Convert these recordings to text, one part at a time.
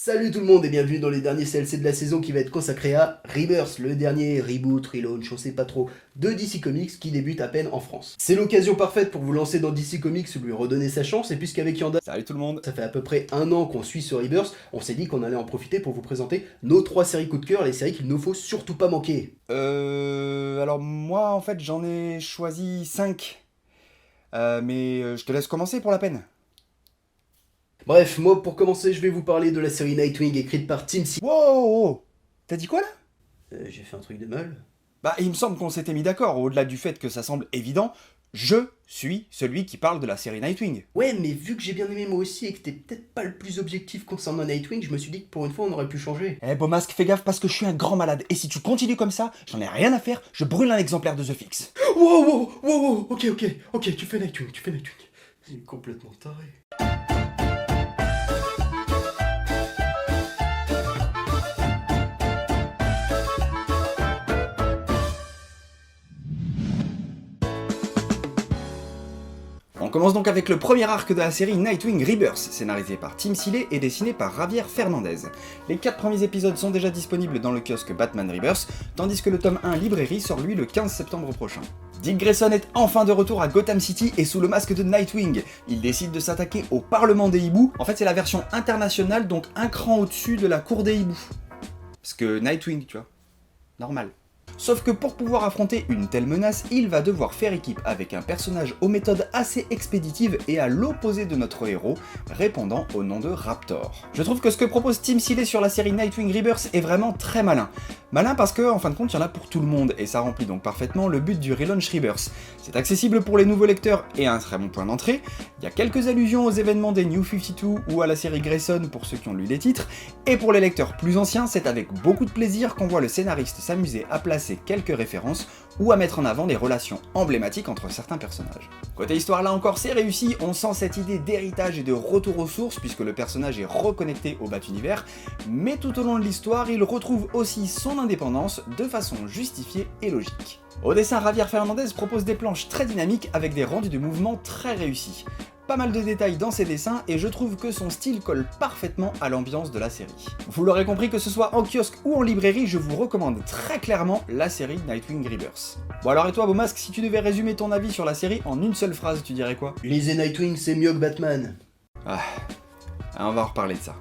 Salut tout le monde et bienvenue dans les derniers CLC de la saison qui va être consacré à Rebirth, le dernier reboot, relaunch, on sait pas trop, de DC Comics qui débute à peine en France. C'est l'occasion parfaite pour vous lancer dans DC Comics ou lui redonner sa chance, et puisqu'avec Yanda, Salut tout le monde. ça fait à peu près un an qu'on suit ce Rebirth, on s'est dit qu'on allait en profiter pour vous présenter nos 3 séries coup de cœur, les séries qu'il ne faut surtout pas manquer. Alors moi en fait j'en ai choisi 5. Mais je te laisse commencer pour la peine. Bref, moi pour commencer je vais vous parler de la série Nightwing écrite par Tim Seeley. Wow. T'as dit quoi là? J'ai fait un truc de mal. Bah il me semble qu'on s'était mis d'accord, au-delà du fait que ça semble évident, je suis celui qui parle de la série Nightwing. Ouais, mais vu que j'ai bien aimé moi aussi et que t'es peut-être pas le plus objectif concernant Nightwing, je me suis dit que pour une fois on aurait pu changer. Eh beau masque, fais gaffe parce que je suis un grand malade, et si tu continues comme ça, j'en ai rien à faire, je brûle un exemplaire de The Fix. Wow, ok, tu fais Nightwing. Il est complètement taré. On commence donc avec le premier arc de la série Nightwing Rebirth, scénarisé par Tim Seeley et dessiné par Javier Fernandez. Les 4 premiers épisodes sont déjà disponibles dans le kiosque Batman Rebirth, tandis que le tome 1 librairie sort lui le 15 septembre prochain. Dick Grayson est enfin de retour à Gotham City et sous le masque de Nightwing. Il décide de s'attaquer au Parlement des hiboux. En fait c'est la version internationale, donc un cran au-dessus de la cour des hiboux. Parce que Nightwing, tu vois, normal. Sauf que pour pouvoir affronter une telle menace, il va devoir faire équipe avec un personnage aux méthodes assez expéditives et à l'opposé de notre héros, répondant au nom de Raptor. Je trouve que ce que propose Tim Seeley sur la série Nightwing Rebirth est vraiment très malin. Malin parce que, en fin de compte, il y en a pour tout le monde, et ça remplit donc parfaitement le but du relaunch Rebirth. C'est accessible pour les nouveaux lecteurs et un très bon point d'entrée, il y a quelques allusions aux événements des New 52 ou à la série Grayson pour ceux qui ont lu les titres, et pour les lecteurs plus anciens, c'est avec beaucoup de plaisir qu'on voit le scénariste s'amuser à placer quelques références ou à mettre en avant des relations emblématiques entre certains personnages. Côté histoire, là encore c'est réussi, on sent cette idée d'héritage et de retour aux sources puisque le personnage est reconnecté au Bat-Univers, mais tout au long de l'histoire, il retrouve aussi son indépendance de façon justifiée et logique. Au dessin, Javier Fernandez propose des planches très dynamiques avec des rendus de mouvement très réussis. Pas mal de détails dans ses dessins et je trouve que son style colle parfaitement à l'ambiance de la série. Vous l'aurez compris, que ce soit en kiosque ou en librairie, je vous recommande très clairement la série Nightwing Rebirth. Bon alors et toi Beaumasque, si tu devais résumer ton avis sur la série en une seule phrase, tu dirais quoi? Lisez Nightwing, c'est mieux que Batman. On va en reparler de ça.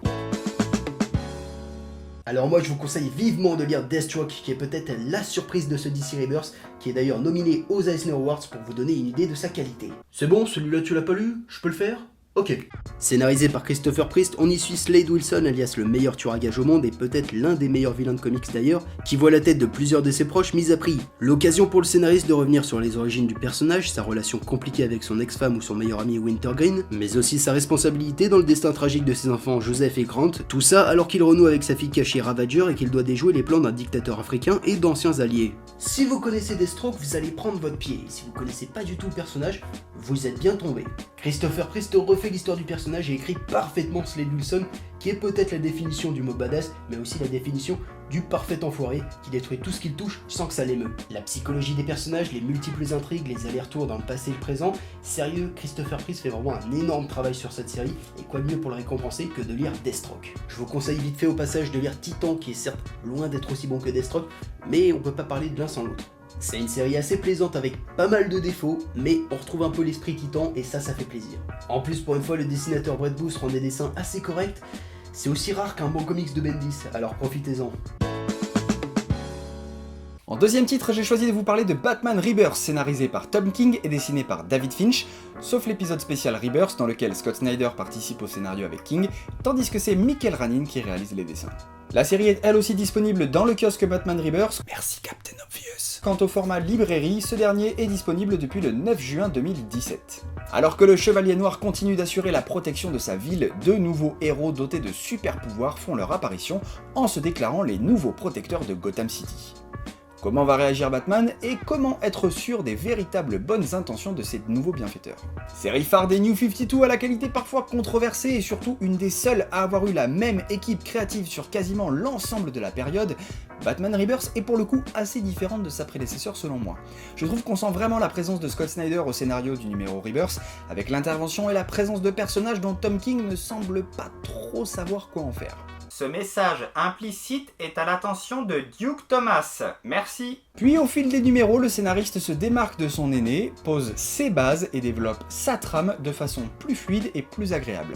Alors moi je vous conseille vivement de lire Deathstroke qui est peut-être la surprise de ce DC Rebirth, qui est d'ailleurs nominé aux Eisner Awards pour vous donner une idée de sa qualité. C'est bon, celui-là tu l'as pas lu? Je peux le faire? Ok. Scénarisé par Christopher Priest, on y suit Slade Wilson, alias le meilleur tueur à gages au monde et peut-être l'un des meilleurs vilains de comics d'ailleurs, qui voit la tête de plusieurs de ses proches mis à prix. L'occasion pour le scénariste de revenir sur les origines du personnage, sa relation compliquée avec son ex-femme ou son meilleur ami Wintergreen, mais aussi sa responsabilité dans le destin tragique de ses enfants Joseph et Grant, tout ça alors qu'il renoue avec sa fille cachée Ravager et qu'il doit déjouer les plans d'un dictateur africain et d'anciens alliés. Si vous connaissez Deathstroke, vous allez prendre votre pied, et si vous connaissez pas du tout le personnage, vous êtes bien tombé. Christopher Priest refait l'histoire du personnage et écrit parfaitement Slade Wilson, qui est peut-être la définition du mot badass, mais aussi la définition du parfait enfoiré, qui détruit tout ce qu'il touche sans que ça l'émeut. La psychologie des personnages, les multiples intrigues, les allers-retours dans le passé et le présent, sérieux, Christopher Priest fait vraiment un énorme travail sur cette série, et quoi de mieux pour le récompenser que de lire Deathstroke. Je vous conseille vite fait au passage de lire Titan, qui est certes loin d'être aussi bon que Deathstroke, mais on peut pas parler de l'un sans l'autre. C'est une série assez plaisante avec pas mal de défauts, mais on retrouve un peu l'esprit Titan et ça fait plaisir. En plus, pour une fois, le dessinateur Brett Booth rend des dessins assez corrects. C'est aussi rare qu'un bon comics de Bendis, alors profitez-en. En deuxième titre, j'ai choisi de vous parler de Batman Rebirth, scénarisé par Tom King et dessiné par David Finch, sauf l'épisode spécial Rebirth dans lequel Scott Snyder participe au scénario avec King, tandis que c'est Michael Ranin qui réalise les dessins. La série est elle aussi disponible dans le kiosque Batman Rebirth. Merci Captain Obvious. Quant au format librairie, ce dernier est disponible depuis le 9 juin 2017. Alors que le Chevalier Noir continue d'assurer la protection de sa ville, deux nouveaux héros dotés de super pouvoirs font leur apparition en se déclarant les nouveaux protecteurs de Gotham City. Comment va réagir Batman et comment être sûr des véritables bonnes intentions de ces nouveaux bienfaiteurs? Série phare des New 52 à la qualité parfois controversée et surtout une des seules à avoir eu la même équipe créative sur quasiment l'ensemble de la période, Batman Rebirth est pour le coup assez différente de sa prédécesseur selon moi. Je trouve qu'on sent vraiment la présence de Scott Snyder au scénario du numéro Rebirth, avec l'intervention et la présence de personnages dont Tom King ne semble pas trop savoir quoi en faire. Ce message implicite est à l'attention de Duke Thomas. Merci. Puis au fil des numéros, le scénariste se démarque de son aîné, pose ses bases et développe sa trame de façon plus fluide et plus agréable.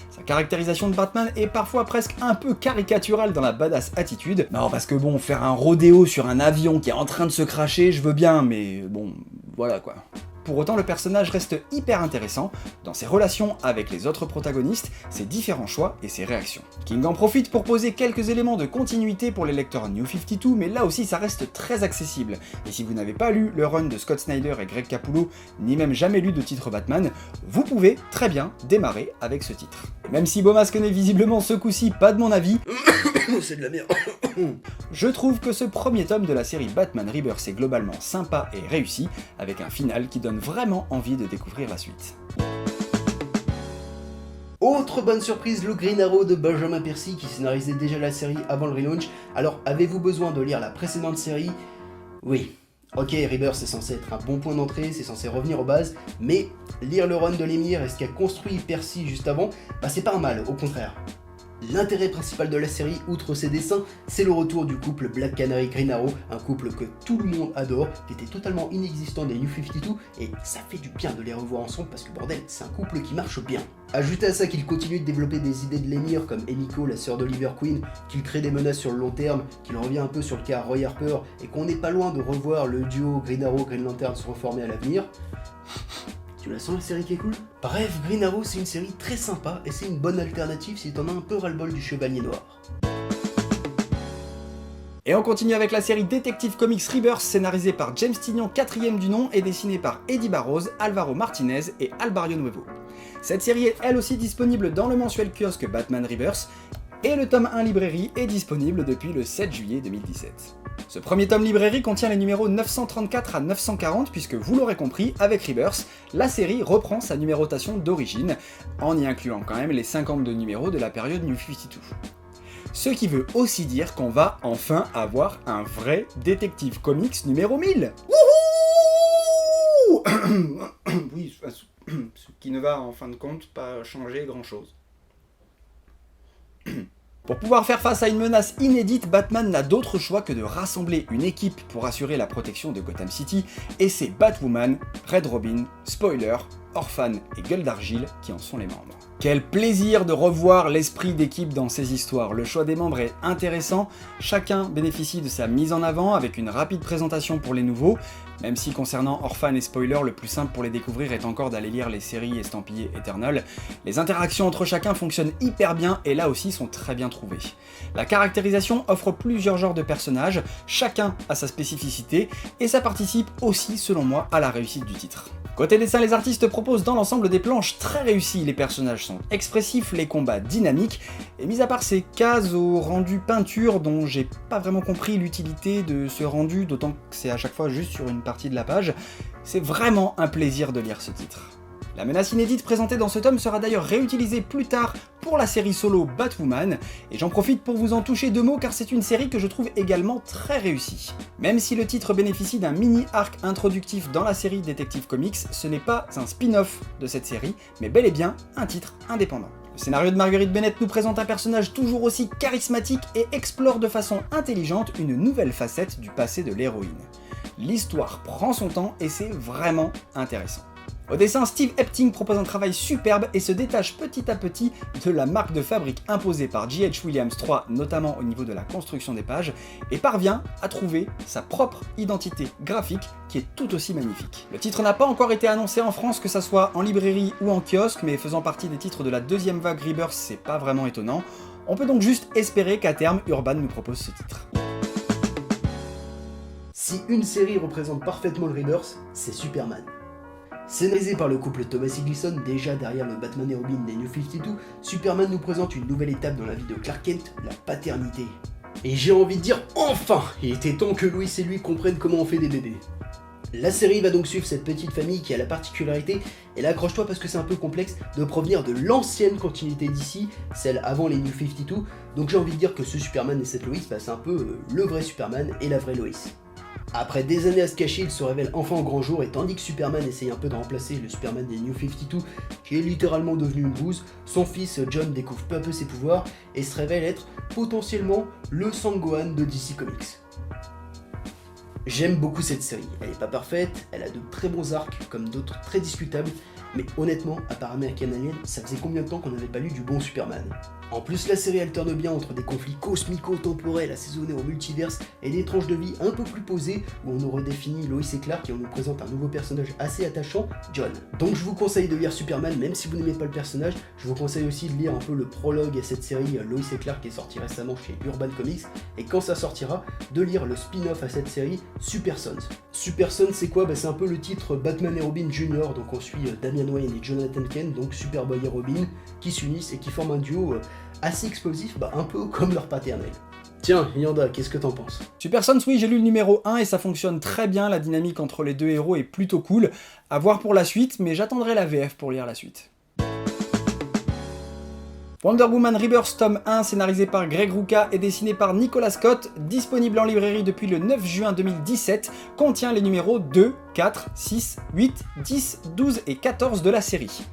Sa caractérisation de Batman est parfois presque un peu caricaturale dans la badass attitude. Non, parce que bon, faire un rodéo sur un avion qui est en train de se cracher, je veux bien, mais bon, voilà quoi. Pour autant, le personnage reste hyper intéressant dans ses relations avec les autres protagonistes, ses différents choix et ses réactions. King en profite pour poser quelques éléments de continuité pour les lecteurs New 52, mais là aussi ça reste très accessible. Et si vous n'avez pas lu le run de Scott Snyder et Greg Capullo, ni même jamais lu de titre Batman, vous pouvez très bien démarrer avec ce titre. Et même si Beaumasque n'est visiblement ce coup-ci pas de mon avis, C'est de la merde. je trouve que ce premier tome de la série Batman Rebirth est globalement sympa et réussi, avec un final qui donne vraiment envie de découvrir la suite. Autre bonne surprise, le Green Arrow de Benjamin Percy qui scénarisait déjà la série avant le relaunch. Alors, avez-vous besoin de lire la précédente série? Oui. Ok, Rebirth c'est censé être un bon point d'entrée, c'est censé revenir aux bases, mais lire le run de l'émir et ce qu'a construit Percy juste avant, bah c'est pas un mal, au contraire. L'intérêt principal de la série, outre ses dessins, c'est le retour du couple Black Canary Green Arrow, un couple que tout le monde adore, qui était totalement inexistant des New 52, et ça fait du bien de les revoir ensemble parce que bordel, c'est un couple qui marche bien. Ajoutez à ça qu'il continue de développer des idées de l'émir comme Emiko, la sœur d'Oliver Queen, qu'il crée des menaces sur le long terme, qu'il revient un peu sur le cas Roy Harper, et qu'on n'est pas loin de revoir le duo Green Arrow Green Lantern se reformer à l'avenir. Tu la sens la série qui est cool? Bref, Green Arrow c'est une série très sympa et c'est une bonne alternative si t'en as un peu ras-le-bol du Chevalier Noir. Et on continue avec la série Detective Comics Rebirth, scénarisée par James Tynion, 4ème du nom, et dessinée par Eddie Barrows, Alvaro Martinez et Alvario Nuevo. Cette série est elle aussi disponible dans le mensuel kiosque Batman Rebirth, et le tome 1 librairie est disponible depuis le 7 juillet 2017. Ce premier tome librairie contient les numéros 934 à 940 puisque vous l'aurez compris, avec Rebirth, la série reprend sa numérotation d'origine, en y incluant quand même les 52 numéros de la période New 52. Ce qui veut aussi dire qu'on va enfin avoir un vrai Detective Comics numéro 1000. Wouhou Oui, ce qui ne va en fin de compte pas changer grand chose. Pour pouvoir faire face à une menace inédite, Batman n'a d'autre choix que de rassembler une équipe pour assurer la protection de Gotham City, et c'est Batwoman, Red Robin, Spoiler, Orphan et Gueule d'Argile qui en sont les membres. Quel plaisir de revoir l'esprit d'équipe dans ces histoires, le choix des membres est intéressant, chacun bénéficie de sa mise en avant avec une rapide présentation pour les nouveaux, même si concernant Orphan et Spoiler, le plus simple pour les découvrir est encore d'aller lire les séries estampillées Eternal. Les interactions entre chacun fonctionnent hyper bien et là aussi sont très bien trouvées. La caractérisation offre plusieurs genres de personnages, chacun a sa spécificité, et ça participe aussi selon moi à la réussite du titre. Côté dessin, les artistes proposent dans l'ensemble des planches très réussies, les personnages sont expressifs, les combats dynamiques, et mis à part ces cases au rendu peinture dont j'ai pas vraiment compris l'utilité de ce rendu, d'autant que c'est à chaque fois juste sur une partie de la page, c'est vraiment un plaisir de lire ce titre. La menace inédite présentée dans ce tome sera d'ailleurs réutilisée plus tard pour la série solo Batwoman, et j'en profite pour vous en toucher deux mots car c'est une série que je trouve également très réussie. Même si le titre bénéficie d'un mini-arc introductif dans la série Detective Comics, ce n'est pas un spin-off de cette série, mais bel et bien un titre indépendant. Le scénario de Marguerite Bennett nous présente un personnage toujours aussi charismatique et explore de façon intelligente une nouvelle facette du passé de l'héroïne. L'histoire prend son temps et c'est vraiment intéressant. Au dessin, Steve Epting propose un travail superbe et se détache petit à petit de la marque de fabrique imposée par J.H. Williams III, notamment au niveau de la construction des pages, et parvient à trouver sa propre identité graphique qui est tout aussi magnifique. Le titre n'a pas encore été annoncé en France, que ça soit en librairie ou en kiosque, mais faisant partie des titres de la deuxième vague Rebirth, c'est pas vraiment étonnant. On peut donc juste espérer qu'à terme, Urban nous propose ce titre. Si une série représente parfaitement le Rebirth, c'est Superman. Scénarisé par le couple Thomas et Gleason, déjà derrière le Batman et Robin des New 52, Superman nous présente une nouvelle étape dans la vie de Clark Kent, la paternité. Et j'ai envie de dire enfin, il était temps que Lois et lui comprennent comment on fait des bébés. La série va donc suivre cette petite famille qui a la particularité, et là accroche-toi parce que c'est un peu complexe, de provenir de l'ancienne continuité d'ici, celle avant les New 52, donc j'ai envie de dire que ce Superman et cette Lois, c'est un peu le vrai Superman et la vraie Lois. Après des années à se cacher, il se révèle enfin au grand jour et tandis que Superman essaye un peu de remplacer le Superman des New 52, qui est littéralement devenu une bouse, son fils John découvre peu à peu ses pouvoirs et se révèle être potentiellement le Sangohan de DC Comics. J'aime beaucoup cette série, elle est pas parfaite, elle a de très bons arcs comme d'autres très discutables, mais honnêtement, à part American Alien, ça faisait combien de temps qu'on n'avait pas lu du bon Superman? En plus, la série alterne bien entre des conflits cosmico-temporels assaisonnés au multiverse et des tranches de vie un peu plus posées où on nous redéfinit Lois et Clark et on nous présente un nouveau personnage assez attachant, John. Donc je vous conseille de lire Superman même si vous n'aimez pas le personnage, je vous conseille aussi de lire un peu le prologue à cette série Lois et Clark qui est sorti récemment chez Urban Comics et quand ça sortira, de lire le spin-off à cette série, Super Sons. Super Sons c'est quoi? C'est un peu le titre Batman et Robin Jr. Donc on suit Damian Wayne et Jonathan Kent, donc Superboy et Robin, qui s'unissent et qui forment un duo assez explosif, un peu comme leur paternel. Tiens, Yanda, qu'est-ce que t'en penses? Super Sons, oui, j'ai lu le numéro 1 et ça fonctionne très bien, la dynamique entre les deux héros est plutôt cool. À voir pour la suite, mais j'attendrai la VF pour lire la suite. Wonder Woman Rebirth tome 1, scénarisé par Greg Rucka et dessiné par Nicolas Scott, disponible en librairie depuis le 9 juin 2017, contient les numéros 2, 4, 6, 8, 10, 12 et 14 de la série.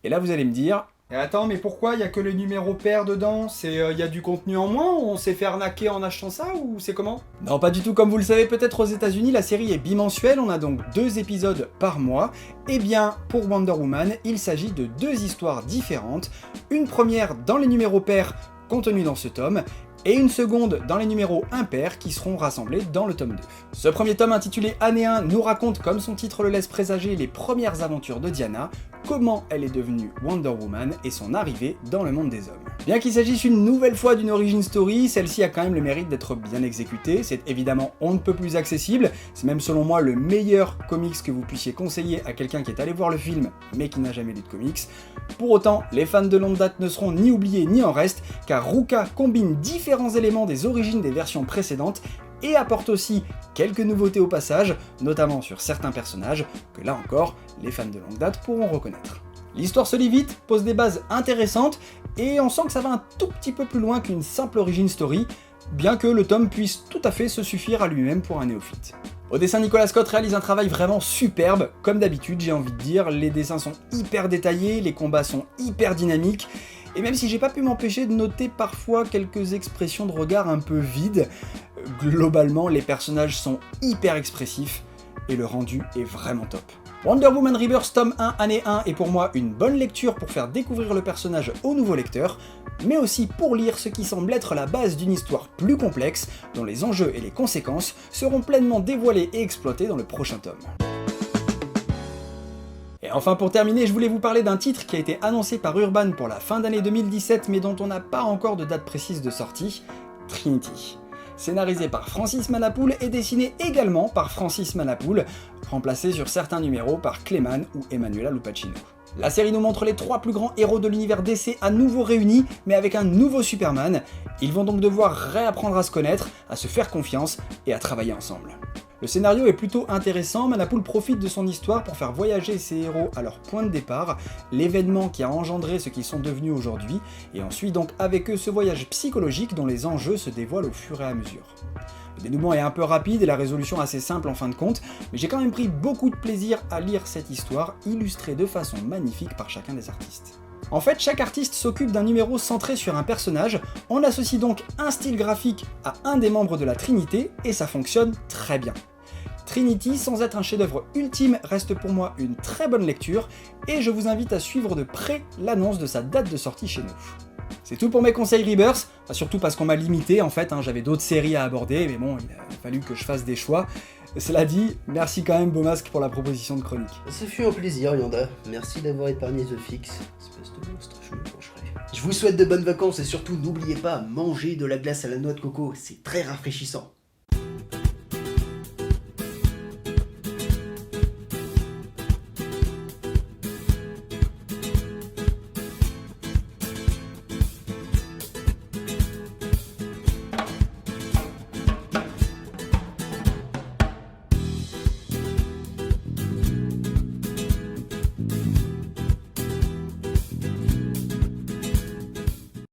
Et là vous allez me dire... Et attends, mais pourquoi il y a que les numéros pairs dedans? Il y a du contenu en moins? On s'est fait arnaquer en achetant ça ou c'est comment? Non, pas du tout. Comme vous le savez peut-être aux États-Unis, la série est bimensuelle, on a donc 2 épisodes par mois. Et bien, pour Wonder Woman, il s'agit de 2 histoires différentes. Une première dans les numéros pairs contenus dans ce tome, et une seconde dans les numéros impairs qui seront rassemblés dans le tome 2. Ce premier tome intitulé Année 1 nous raconte, comme son titre le laisse présager, les premières aventures de Diana, comment elle est devenue Wonder Woman et son arrivée dans le monde des hommes. Bien qu'il s'agisse une nouvelle fois d'une origin story, celle-ci a quand même le mérite d'être bien exécutée, c'est évidemment on ne peut plus accessible, c'est même selon moi le meilleur comics que vous puissiez conseiller à quelqu'un qui est allé voir le film mais qui n'a jamais lu de comics. Pour autant, les fans de longue date ne seront ni oubliés ni en reste, car Rucka combine différents éléments des origines des versions précédentes et apporte aussi quelques nouveautés au passage, notamment sur certains personnages, que là encore, les fans de longue date pourront reconnaître. L'histoire se lit vite, pose des bases intéressantes, et on sent que ça va un tout petit peu plus loin qu'une simple origin story, bien que le tome puisse tout à fait se suffire à lui-même pour un néophyte. Au dessin, Nicolas Scott réalise un travail vraiment superbe, comme d'habitude j'ai envie de dire, les dessins sont hyper détaillés, les combats sont hyper dynamiques, et même si j'ai pas pu m'empêcher de noter parfois quelques expressions de regard un peu vides, globalement les personnages sont hyper expressifs, et le rendu est vraiment top. Wonder Woman Rebirth tome 1 année 1 est pour moi une bonne lecture pour faire découvrir le personnage aux nouveaux lecteurs, mais aussi pour lire ce qui semble être la base d'une histoire plus complexe, dont les enjeux et les conséquences seront pleinement dévoilés et exploités dans le prochain tome. Et enfin pour terminer, je voulais vous parler d'un titre qui a été annoncé par Urban pour la fin d'année 2017 mais dont on n'a pas encore de date précise de sortie, Trinity. Scénarisé par Francis Manapoul et dessiné également par Francis Manapoul, remplacé sur certains numéros par Clayman ou Emanuela Lupacchino. La série nous montre les 3 plus grands héros de l'univers DC à nouveau réunis, mais avec un nouveau Superman. Ils vont donc devoir réapprendre à se connaître, à se faire confiance et à travailler ensemble. Le scénario est plutôt intéressant, Manapoul profite de son histoire pour faire voyager ses héros à leur point de départ, l'événement qui a engendré ce qu'ils sont devenus aujourd'hui, et on suit donc avec eux ce voyage psychologique dont les enjeux se dévoilent au fur et à mesure. Le dénouement est un peu rapide et la résolution assez simple en fin de compte, mais j'ai quand même pris beaucoup de plaisir à lire cette histoire, illustrée de façon magnifique par chacun des artistes. En fait, chaque artiste s'occupe d'un numéro centré sur un personnage, on associe donc un style graphique à un des membres de la Trinité, et ça fonctionne très bien. Trinity, sans être un chef-d'œuvre ultime, reste pour moi une très bonne lecture, et je vous invite à suivre de près l'annonce de sa date de sortie chez nous. C'est tout pour mes conseils Rebirth, surtout parce qu'on m'a limité en fait, j'avais d'autres séries à aborder, mais bon, il a fallu que je fasse des choix. Cela dit, merci quand même Beaumasque pour la proposition de chronique. Ce fut un plaisir Yanda, merci d'avoir épargné The Fix, espèce de monstre, je me pencherai. Je vous souhaite de bonnes vacances et surtout n'oubliez pas, manger de la glace à la noix de coco, c'est très rafraîchissant.